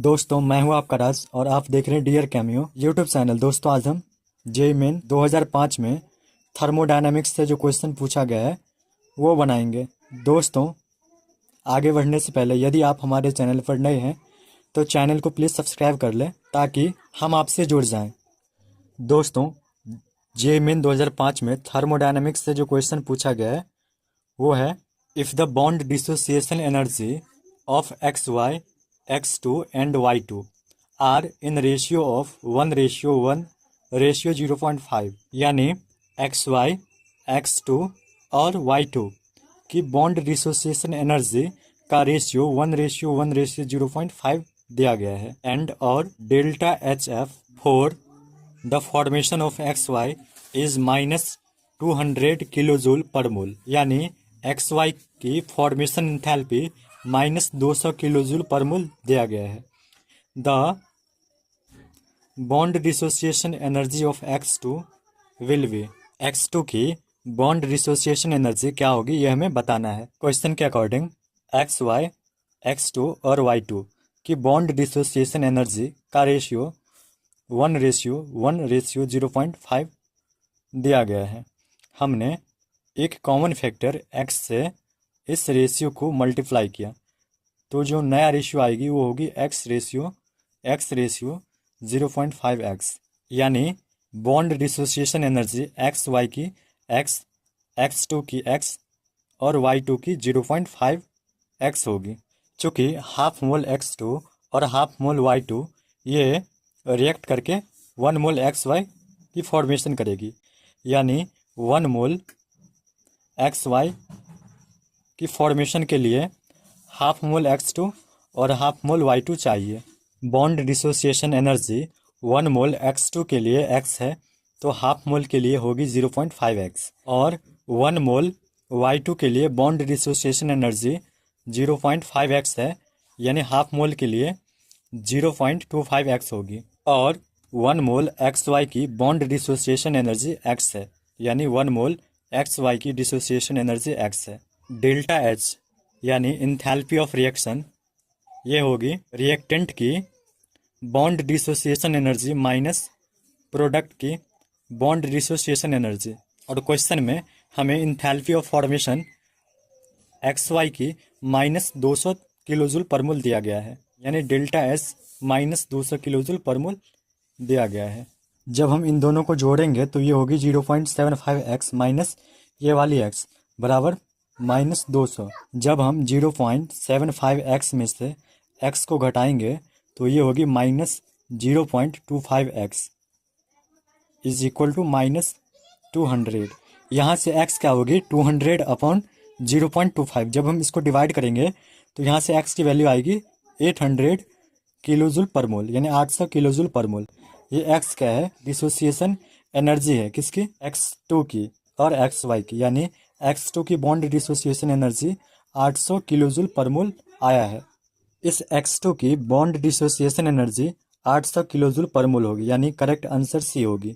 दोस्तों मैं हूं आपका राज और आप देख रहे हैं डियर कैमियो यूट्यूब चैनल। दोस्तों आज हम जेईई मेन 2005 में थर्मोडायनामिक्स से जो क्वेश्चन पूछा गया है वो बनाएंगे। दोस्तों आगे बढ़ने से पहले यदि आप हमारे चैनल पर नए हैं तो चैनल को प्लीज़ सब्सक्राइब कर लें ताकि हम आपसे जुड़ जाएं। दोस्तों जेईई मेन 2005 में थर्मोडायनामिक्स से जो क्वेश्चन पूछा गया है वो है if the bond dissociation energy of XY X2 and Y2 are in ratio of 1:1:0.5 यानी XY X2 और Y2 की बॉन्ड डिसोसिएशन एनर्जी का रेशियो 1:1:0.5 दिया गया है एंड और delta HF for the formation of XY is -200 kilojoule पर मोल यानी XY की फॉर्मेशन इंथैल्पी -200 किलोजूल पर मोल दिया गया है। The bond dissociation energy of X2 will be X2 की बॉन्ड डिसोसिएशन एनर्जी क्या होगी यह हमें बताना है। क्वेश्चन के अकॉर्डिंग XY X2 और Y2 की बॉन्ड डिसोसिएशन एनर्जी का रेशियो 1:1:0.5 दिया गया है। हमने एक कॉमन फैक्टर x से इस रेशियो को मल्टीप्लाई किया तो जो नया रेशियो आएगी वो होगी x रेशियो 0.5x यानी बॉन्ड डिसोसिएशन एनर्जी XY की x X2 की x और Y2 की 0.5x होगी। चूँकि हाफ मोल X2 और हाफ मोल Y2 ये रिएक्ट करके 1 मोल XY की फॉर्मेशन करेगी यानी 1 मोल XY की फॉर्मेशन के लिए हाफ मोल X2 और हाफ मोल Y2 चाहिए। बॉन्ड डिसोसिएशन एनर्जी 1 मोल X2 के लिए x है तो हाफ मोल के लिए होगी 0.5x और 1 मोल Y2 के लिए बॉन्ड डिसोसिएशन एनर्जी 0.5x है यानी हाफ मोल के लिए 0.25x होगी और 1 मोल XY की बॉन्ड डिसोसिएशन एनर्जी x है यानी 1 मोल XY की डिसोसिएशन एनर्जी x है। डेल्टा H यानी इंथैल्पी ऑफ रिएक्शन ये होगी रिएक्टेंट की bond dissociation energy minus product की बॉन्ड डिसोसिएशन एनर्जी। और क्वेश्चन में हमें इंथैल्पी ऑफ फॉर्मेशन XY की -200 किलोजूल पर मोल दिया गया है यानी डेल्टा S -200 किलोजूल पर मोल दिया गया है। जब हम इन दोनों को जोड़ेंगे तो ये होगी 0.75x माइनस ये वाली x बराबर -200। जब हम 0.75x में से x को घटाएंगे तो ये होगी -0.25x इज इक्वल टू -200। यहाँ से x क्या होगी 200/0.25। जब हम इसको डिवाइड करेंगे तो यहाँ से x की वैल्यू आएगी 800 किलोजूल पर मोल यानी 800 किलोजूल पर मोल। ये x क्या है डिसोसिएशन एनर्जी है किसकी X2 की और XY की यानी X2 की बॉन्ड डिसोसिएशन एनर्जी 800 किलोजूल पर मोल आया है। इस X2 की बॉन्ड डिसोसिएशन एनर्जी 800 किलोजूल पर मोल होगी यानी करेक्ट आंसर C होगी।